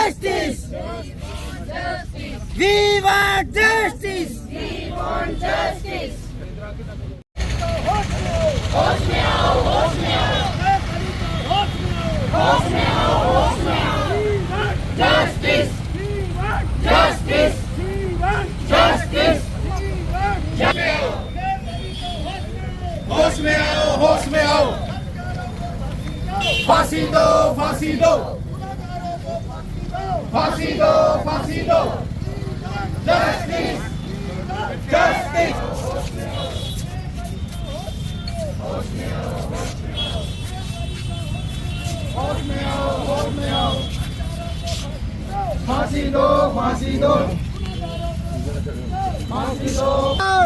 justice. We want justice. We want justice. होश में आओ, होश में आओ, होश में आओ, होश में आओ. Justice. Justice. Justice. होश में आओ, होश में आओ. फांसी दो, फांसी दो, फांसी दो, फांसी दो. Justice, justice. होश में आओ, होश में आओ, होश में आओ. फांसी दो, फांसी दो, फांसी दो.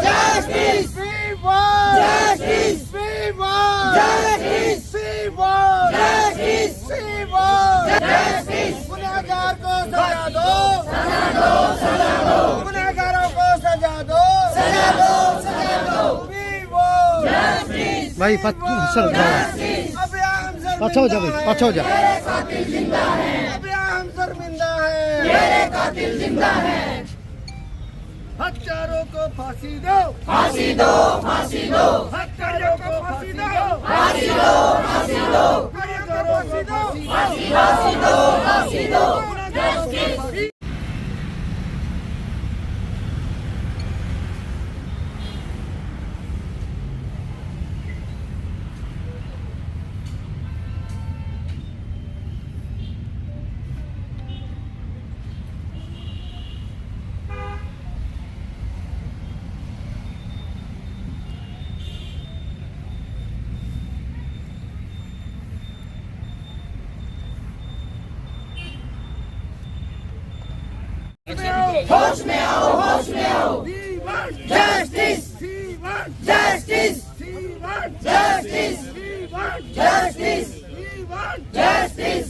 Justice. We want justice. We want justice. We want justice. We want justice. गुनहगार को सजा दो, सजा दो, सजा दो. गुनहगारों को सजा दो, सजा दो, सजा दो. We want justice. भाई सर अच्छा हो जा भाई, अच्छा हो जा. मेरे कातिल जिंदा है, अब्राहम शर्मिंदा है, मेरे कातिल जिंदा है. हत्यारों को फांसी दो, फांसी दो, फांसी दो, हत्यारों को फांसी दो, फांसी दो, फांसी दो, गुनहगारों को फांसी दो, फांसी दो, फांसी दो. Justice. होश में आओ, होश में आओ. Justice. Justice. Justice. Justice. Justice.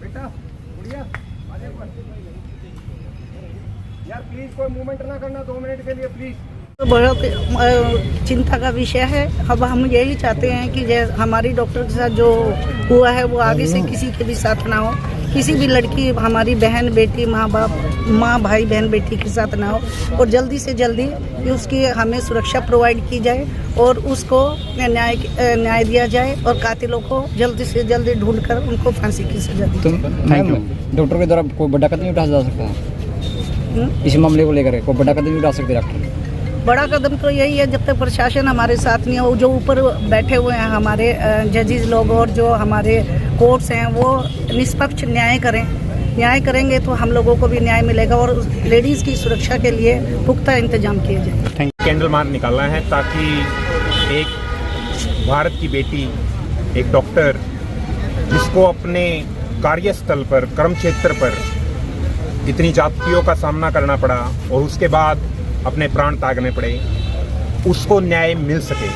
बेटा, गुड़िया, आगे बढ़. यार प्लीज कोई मूवमेंट ना करना 2 मिनट के लिए प्लीज. बहुत चिंता का विषय है. अब हम यही चाहते हैं कि हमारी डॉक्टर के साथ जो हुआ है वो आगे से किसी के भी साथ ना हो. किसी भी लड़की, हमारी बहन बेटी, माँ बाप, माँ भाई बहन बेटी के साथ ना हो. और जल्दी से जल्दी उसकी हमें सुरक्षा प्रोवाइड की जाए और उसको न्याय दिया जाए और कातिलों को जल्दी से जल्दी ढूंढकर उनको फांसी की सजा दी जाए. Thank you. डॉक्टर के द्वारा कोई बड़ा कदम नहीं उठाया जा सकता इस मामले को लेकर? कोई बड़ा कदम नहीं उठा सकते डॉक्टर? बड़ा कदम तो यही है, जब तक प्रशासन हमारे साथ नहीं हो, जो ऊपर बैठे हुए हैं हमारे जजेस लोग और जो हमारे कोर्ट्स हैं वो निष्पक्ष न्याय करें. न्याय करेंगे तो हम लोगों को भी न्याय मिलेगा और लेडीज़ की सुरक्षा के लिए पुख्ता इंतजाम किए जाए. कैंडल मार्च निकालना है ताकि एक भारत की बेटी, एक डॉक्टर जिसको अपने कार्यस्थल पर, कर्म क्षेत्र पर इतनी जातियों का सामना करना पड़ा और उसके बाद अपने प्राण त्यागने पड़े, उसको न्याय मिल सके.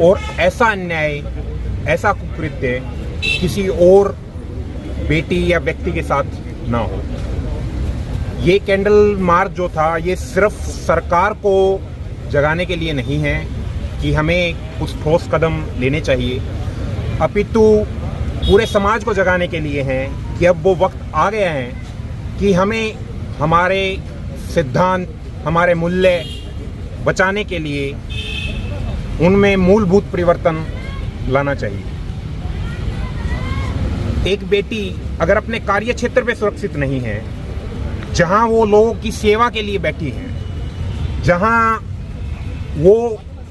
और ऐसा अन्याय, ऐसा कुकृत्य किसी और बेटी या व्यक्ति के साथ ना हो. ये कैंडल मार्च जो था ये सिर्फ सरकार को जगाने के लिए नहीं है कि हमें कुछ ठोस कदम लेने चाहिए, अपितु पूरे समाज को जगाने के लिए है कि अब वो वक्त आ गया है कि हमें हमारे सिद्धांत, हमारे मूल्य बचाने के लिए उनमें मूलभूत परिवर्तन लाना चाहिए. एक बेटी अगर अपने कार्य क्षेत्र पे सुरक्षित नहीं है, जहां वो लोगों की सेवा के लिए बैठी है, जहां वो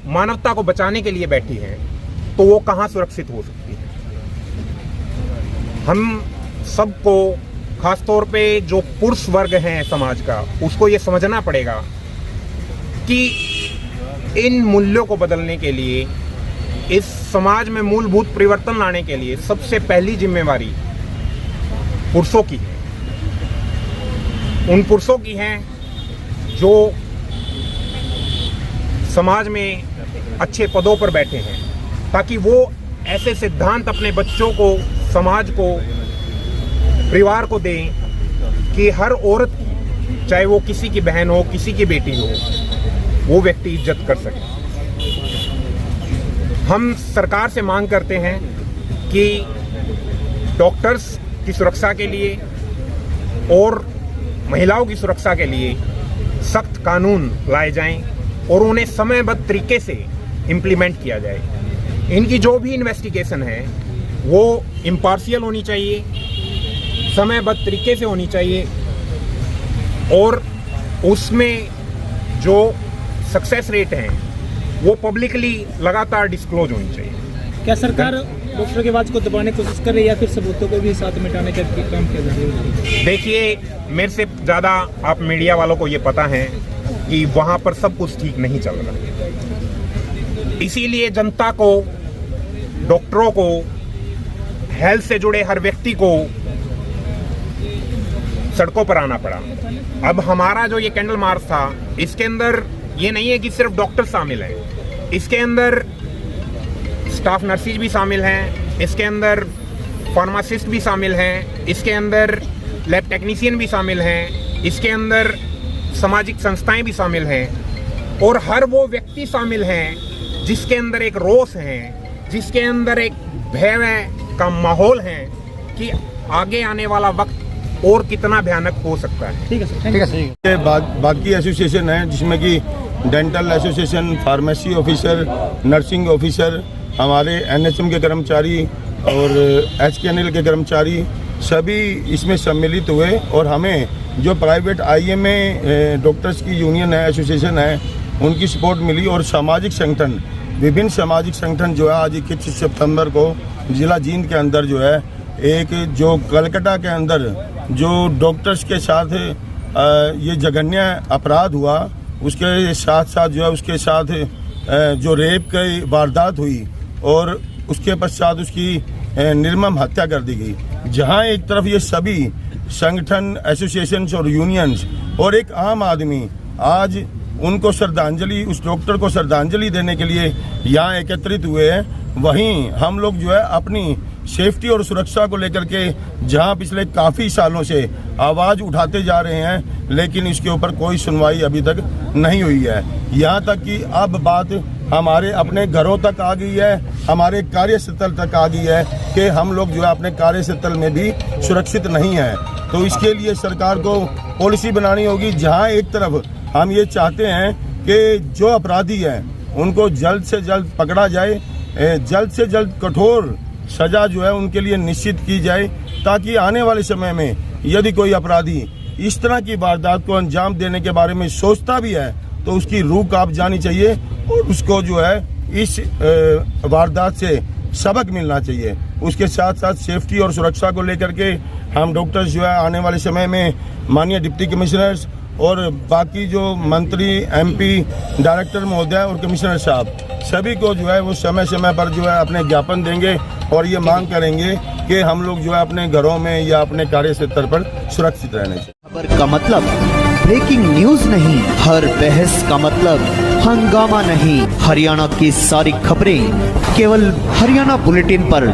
मानवता को बचाने के लिए बैठी है, तो वो कहां सुरक्षित हो सकती है. हम सबको, खास तौर पे जो पुरुष वर्ग हैं समाज का, उसको ये समझना पड़ेगा कि इन मूल्यों को बदलने के लिए, इस समाज में मूलभूत परिवर्तन लाने के लिए सबसे पहली जिम्मेवारी पुरुषों की है. उन पुरुषों की है जो समाज में अच्छे पदों पर बैठे हैं, ताकि वो ऐसे सिद्धांत अपने बच्चों को, समाज को, परिवार को दें कि हर औरत चाहे वो किसी की बहन हो, किसी की बेटी हो, वो व्यक्ति इज्जत कर सके। हम सरकार से मांग करते हैं कि डॉक्टर्स की सुरक्षा के लिए और महिलाओं की सुरक्षा के लिए सख्त कानून लाए जाएं और उन्हें समयबद्ध तरीके से इम्प्लीमेंट किया जाए। इनकी जो भी इन्वेस्टिगेशन है वो इम्पार्शियल होनी चाहिए, समयबद्ध तरीके से होनी चाहिए और उसमें जो सक्सेस रेट हैं वो पब्लिकली लगातार डिस्क्लोज होनी चाहिए। क्या सरकार डॉक्टर की आवाज को दबाने की कोशिश कर रही है या फिर सबूतों को भी साथ मिटाने का काम किया जा रहा है? देखिए, मेरे से ज़्यादा आप मीडिया वालों को ये पता है कि वहाँ पर सब कुछ ठीक नहीं चल रहा। इसीलिए जनता को, डॉक्टरों को, हेल्थ से जुड़े हर व्यक्ति को सड़कों पर आना पड़ा। अब हमारा जो ये कैंडल मार्च था, इसके अंदर ये नहीं है कि सिर्फ डॉक्टर शामिल हैं, इसके अंदर स्टाफ नर्सिस भी शामिल हैं, इसके अंदर फार्मासिस्ट भी शामिल हैं, इसके अंदर लैब टेक्नीशियन भी शामिल हैं, इसके अंदर सामाजिक संस्थाएं भी शामिल हैं और हर वो व्यक्ति शामिल हैं जिसके अंदर एक रोष है, जिसके अंदर एक भय का माहौल है कि आगे आने वाला वक्त और कितना भयानक हो सकता है। ठीक है सर, ठीक है सर। बाकी एसोसिएशन हैं जिसमें कि dental association, pharmacy officer, nursing officer, हमारे एनएचएम के कर्मचारी और एचकेएनएल के कर्मचारी सभी इसमें सम्मिलित हुए और हमें जो प्राइवेट आईएमए डॉक्टर्स की यूनियन है, एसोसिएशन है, उनकी सपोर्ट मिली और सामाजिक संगठन, विभिन्न सामाजिक संगठन जो है आज 21 सितंबर को जिला जींद के अंदर जो है एक जो कलकत्ता के अंदर जो डॉक्टर्स के साथ ये जघन्य अपराध हुआ, उसके साथ साथ जो है उसके साथ जो रेप की वारदात हुई और उसके पश्चात उसकी निर्मम हत्या कर दी गई। जहां एक तरफ ये सभी संगठन, एसोसिएशंस और यूनियंस और एक आम आदमी आज उनको श्रद्धांजलि, उस डॉक्टर को श्रद्धांजलि देने के लिए यहाँ एकत्रित हुए हैं, वहीं हम लोग जो है अपनी सेफ्टी और सुरक्षा को लेकर के जहां पिछले काफ़ी सालों से आवाज़ उठाते जा रहे हैं, लेकिन इसके ऊपर कोई सुनवाई अभी तक नहीं हुई है। यहाँ तक कि अब बात हमारे अपने घरों तक आ गई है, हमारे कार्यस्थल तक आ गई है कि हम लोग जो है अपने कार्यस्थल में भी सुरक्षित नहीं है। तो इसके लिए सरकार को पॉलिसी बनानी होगी, जहाँ एक तरफ हम ये चाहते हैं कि जो अपराधी हैं उनको जल्द से जल्द पकड़ा जाए, जल्द से जल्द कठोर सजा जो है उनके लिए निश्चित की जाए, ताकि आने वाले समय में यदि कोई अपराधी इस तरह की वारदात को अंजाम देने के बारे में सोचता भी है तो उसकी रूह कांप जानी चाहिए और उसको जो है इस वारदात से सबक मिलना चाहिए। उसके साथ साथ सेफ्टी और सुरक्षा को लेकर के हम डॉक्टर्स जो है आने वाले समय में माननीय डिप्टी कमिश्नर्स और बाकी जो मंत्री, एमपी, डायरेक्टर महोदय और कमिश्नर साहब सभी को जो है वो समय समय पर जो है अपने ज्ञापन देंगे और ये मांग करेंगे कि हम लोग जो है अपने घरों में या अपने कार्यक्षेत्र पर सुरक्षित रहने चाहिए। खबर का मतलब ब्रेकिंग न्यूज नहीं, हर बहस का मतलब हंगामा नहीं। हरियाणा की सारी खबरें केवल हरियाणा बुलेटिन पर।